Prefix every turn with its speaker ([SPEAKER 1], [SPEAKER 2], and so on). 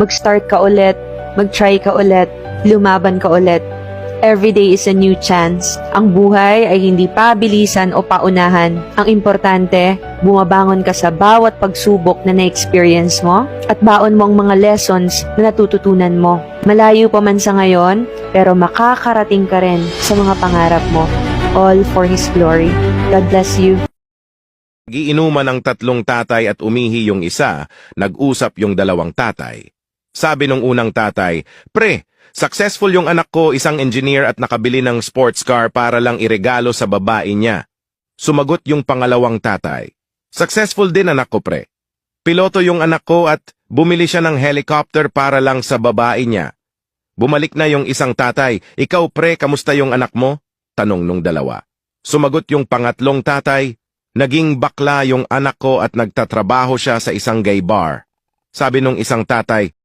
[SPEAKER 1] Mag-start ka ulit, mag-try ka ulit, lumaban ka ulit. Every day is a new chance. Ang buhay ay hindi pabilisan o paunahan. Ang importante, bumabangon ka sa bawat pagsubok na na-experience mo at baon mo ang mga lessons na natututunan mo. Malayo pa man sa ngayon, pero makakarating ka rin sa mga pangarap mo. All for His glory. God bless you.
[SPEAKER 2] Giinuman ang tatlong tatay at umihi yung isa, nag-usap yung dalawang tatay. Sabi nung unang tatay, "Pre, successful yung anak ko, isang engineer at nakabili ng sports car para lang iregalo sa babae niya." Sumagot yung pangalawang tatay, "Successful din anak ko, pre. Piloto yung anak ko at bumili siya ng helicopter para lang sa babae niya." Bumalik na yung isang tatay, "Ikaw pre, kamusta yung anak mo?" Tanong nung dalawa. Sumagot yung pangatlong tatay, "Naging bakla yung anak ko at nagtatrabaho siya sa isang gay bar." Sabi nung isang tatay,